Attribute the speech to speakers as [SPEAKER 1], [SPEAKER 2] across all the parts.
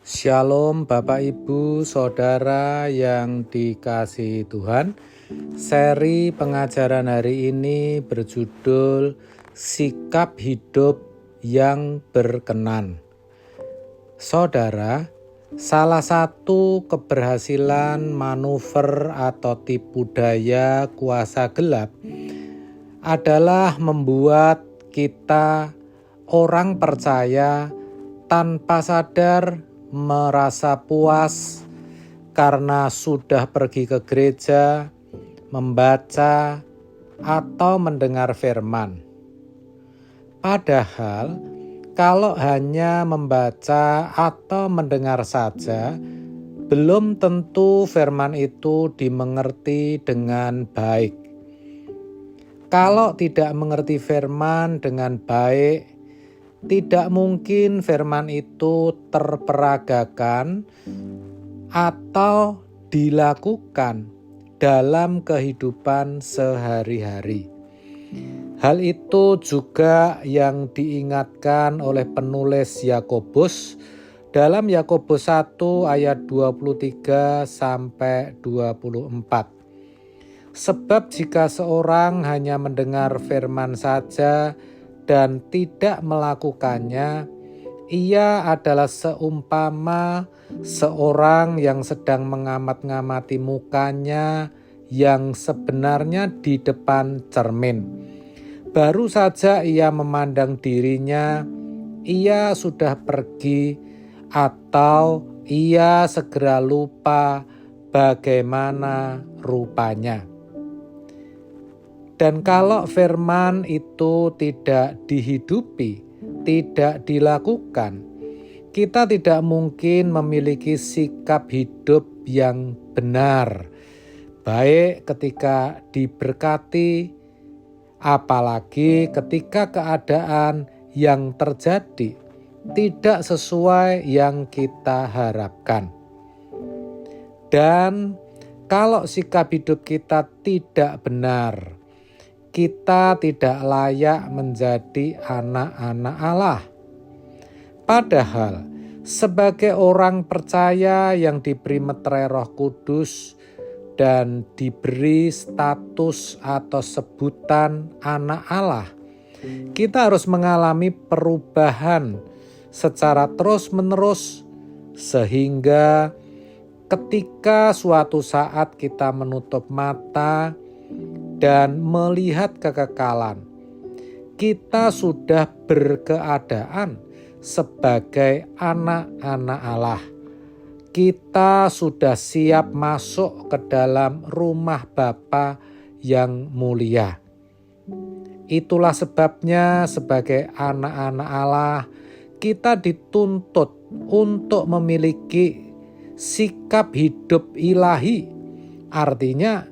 [SPEAKER 1] Shalom Bapak Ibu Saudara yang dikasihi Tuhan. Seri pengajaran hari ini berjudul Sikap Hidup yang Berkenan. Saudara, salah satu keberhasilan manuver atau tipu daya kuasa gelap adalah membuat kita orang percaya tanpa sadar merasa puas karena sudah pergi ke gereja, membaca, atau mendengar firman. Padahal, kalau hanya membaca atau mendengar saja, belum tentu firman itu dimengerti dengan baik. Kalau tidak mengerti firman dengan baik, tidak mungkin firman itu terperagakan atau dilakukan dalam kehidupan sehari-hari. Hal itu juga yang diingatkan oleh penulis Yakobus dalam Yakobus 1 ayat 23 sampai 24. Sebab jika seorang hanya mendengar firman saja dan tidak melakukannya, ia adalah seumpama seorang yang sedang mengamat-ngamati mukanya yang sebenarnya di depan cermin. Baru saja ia memandang dirinya, ia sudah pergi atau ia segera lupa bagaimana rupanya. Dan kalau firman itu tidak dihidupi, tidak dilakukan, kita tidak mungkin memiliki sikap hidup yang benar, baik ketika diberkati, apalagi ketika keadaan yang terjadi tidak sesuai yang kita harapkan. Dan kalau sikap hidup kita tidak benar, kita tidak layak menjadi anak-anak Allah. Padahal sebagai orang percaya yang diberi meterai Roh Kudus dan diberi status atau sebutan anak Allah, kita harus mengalami perubahan secara terus-menerus sehingga ketika suatu saat kita menutup mata dan melihat kekekalan, kita sudah berkeadaan sebagai anak-anak Allah. Kita sudah siap masuk ke dalam rumah Bapa yang mulia. Itulah sebabnya sebagai anak-anak Allah, kita dituntut untuk memiliki sikap hidup ilahi. Artinya,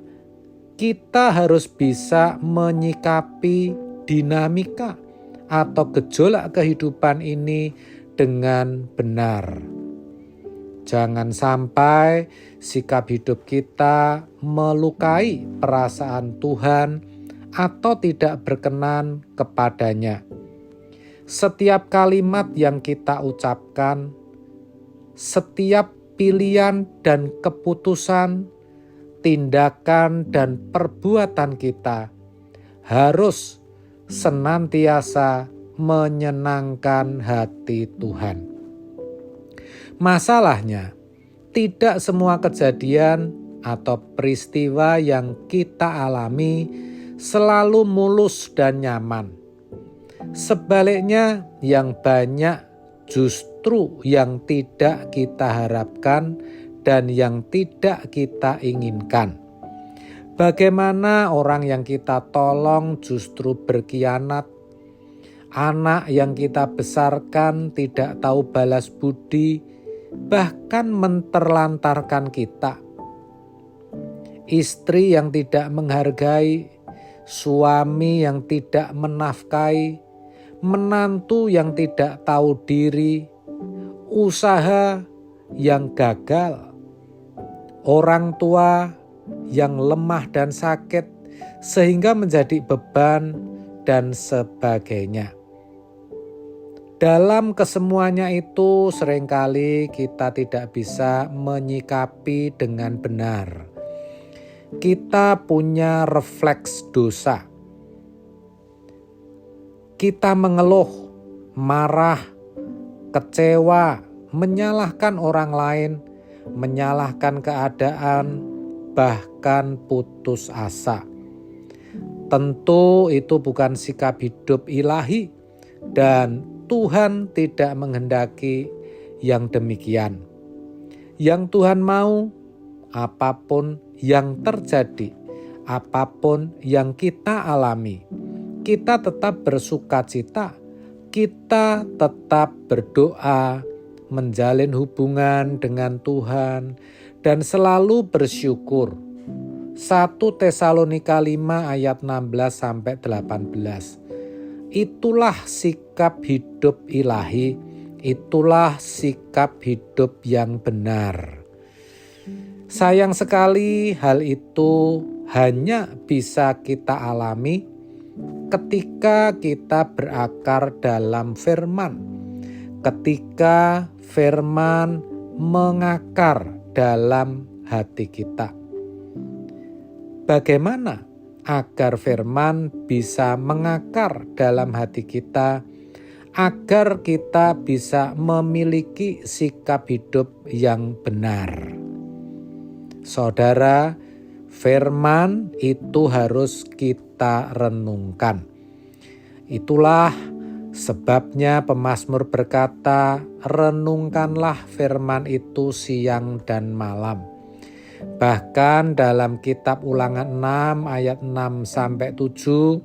[SPEAKER 1] kita harus bisa menyikapi dinamika atau gejolak kehidupan ini dengan benar. Jangan sampai sikap hidup kita melukai perasaan Tuhan atau tidak berkenan kepadanya. Setiap kalimat yang kita ucapkan, setiap pilihan dan keputusan, tindakan dan perbuatan kita harus senantiasa menyenangkan hati Tuhan. Masalahnya, tidak semua kejadian atau peristiwa yang kita alami selalu mulus dan nyaman. Sebaliknya, yang banyak justru yang tidak kita harapkan dan yang tidak kita inginkan. Bagaimana orang yang kita tolong justru berkhianat, anak yang kita besarkan tidak tahu balas budi, bahkan menterlantarkan kita. Istri yang tidak menghargai, suami yang tidak menafkahi, menantu yang tidak tahu diri, usaha yang gagal, orang tua yang lemah dan sakit sehingga menjadi beban dan sebagainya. Dalam kesemuanya itu seringkali kita tidak bisa menyikapi dengan benar. Kita punya refleks dosa. Kita mengeluh, marah, kecewa, menyalahkan orang lain, menyalahkan keadaan, bahkan putus asa. Tentu itu bukan sikap hidup ilahi dan Tuhan tidak menghendaki yang demikian. Yang Tuhan mau, apapun yang terjadi, apapun yang kita alami, kita tetap bersukacita, kita tetap berdoa, menjalin hubungan dengan Tuhan, dan selalu bersyukur. 1 Tesalonika 5 ayat 16-18. Itulah sikap hidup ilahi, itulah sikap hidup yang benar. Sayang sekali hal itu hanya bisa kita alami ketika kita berakar dalam firman, ketika firman mengakar dalam hati kita. Bagaimana agar firman bisa mengakar dalam hati kita, agar kita bisa memiliki sikap hidup yang benar? Saudara, firman itu harus kita renungkan. Itulah sebabnya pemazmur berkata, renungkanlah firman itu siang dan malam. Bahkan dalam kitab Ulangan 6 ayat 6-7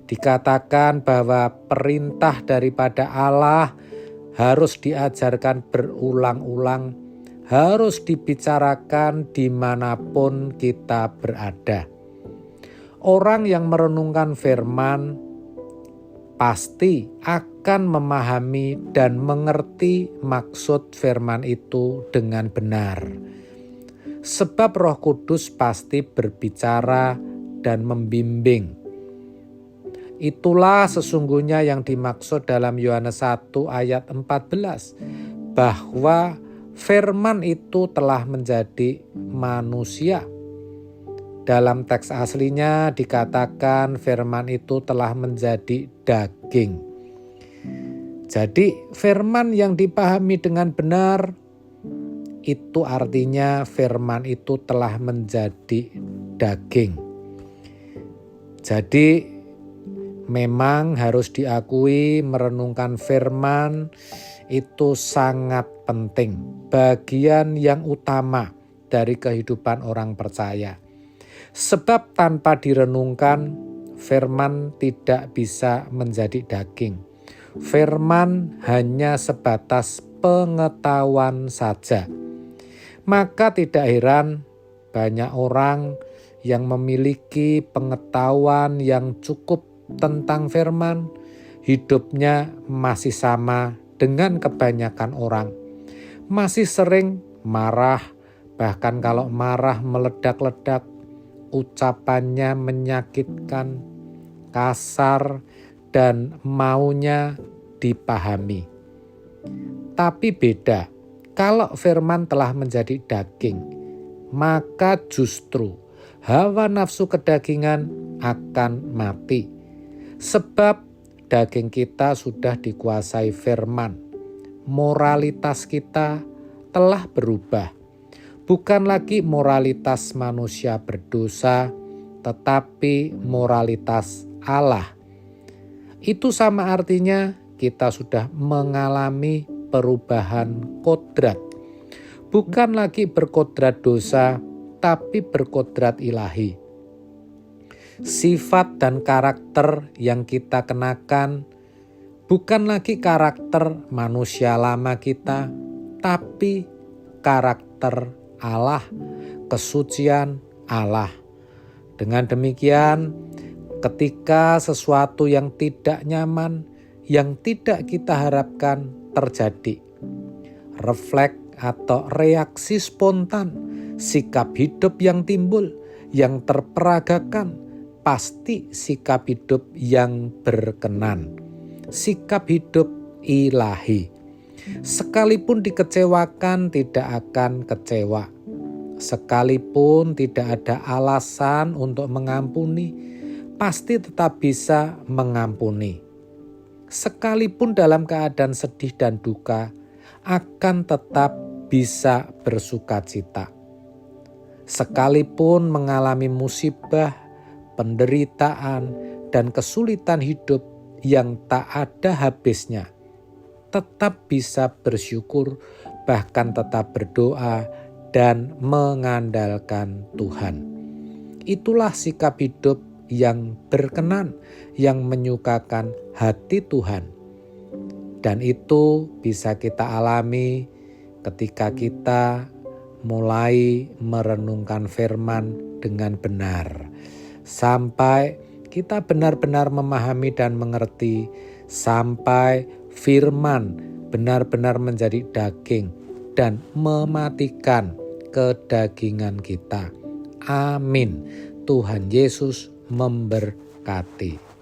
[SPEAKER 1] dikatakan bahwa perintah daripada Allah harus diajarkan berulang-ulang, harus dibicarakan dimanapun kita berada. Orang yang merenungkan firman pasti akan memahami dan mengerti maksud firman itu dengan benar. Sebab Roh Kudus pasti berbicara dan membimbing. Itulah sesungguhnya yang dimaksud dalam Yohanes 1 ayat 14, bahwa firman itu telah menjadi manusia. Dalam teks aslinya dikatakan firman itu telah menjadi daging. Jadi firman yang dipahami dengan benar, itu artinya firman itu telah menjadi daging. Jadi memang harus diakui merenungkan firman itu sangat penting, bagian yang utama dari kehidupan orang percaya. Sebab tanpa direnungkan, firman tidak bisa menjadi daging. Firman hanya sebatas pengetahuan saja. Maka tidak heran banyak orang yang memiliki pengetahuan yang cukup tentang firman, hidupnya masih sama dengan kebanyakan orang. Masih sering marah, bahkan kalau marah meledak-ledak, ucapannya menyakitkan, kasar, dan maunya dipahami. Tapi beda. Kalau firman telah menjadi daging, maka justru hawa nafsu kedagingan akan mati. Sebab daging kita sudah dikuasai firman. Moralitas kita telah berubah. Bukan lagi moralitas manusia berdosa, tetapi moralitas Allah. Itu sama artinya kita sudah mengalami perubahan kodrat. Bukan lagi berkodrat dosa, tapi berkodrat ilahi. Sifat dan karakter yang kita kenakan bukan lagi karakter manusia lama kita, tapi karakter Allah, kesucian Allah. Dengan demikian, ketika sesuatu yang tidak nyaman, yang tidak kita harapkan terjadi, refleks atau reaksi spontan, sikap hidup yang timbul, yang terperagakan, pasti sikap hidup yang berkenan, sikap hidup ilahi. Sekalipun dikecewakan, tidak akan kecewa. Sekalipun tidak ada alasan untuk mengampuni, pasti tetap bisa mengampuni. Sekalipun dalam keadaan sedih dan duka, akan tetap bisa bersukacita. Sekalipun mengalami musibah, penderitaan, dan kesulitan hidup yang tak ada habisnya, tetap bisa bersyukur, bahkan tetap berdoa dan mengandalkan Tuhan. Itulah sikap hidup yang berkenan, yang menyukakan hati Tuhan. Dan itu bisa kita alami ketika kita mulai merenungkan firman dengan benar. Sampai kita benar-benar memahami dan mengerti, sampai firman benar-benar menjadi daging dan mematikan kedagingan kita. Amin. Tuhan Yesus memberkati.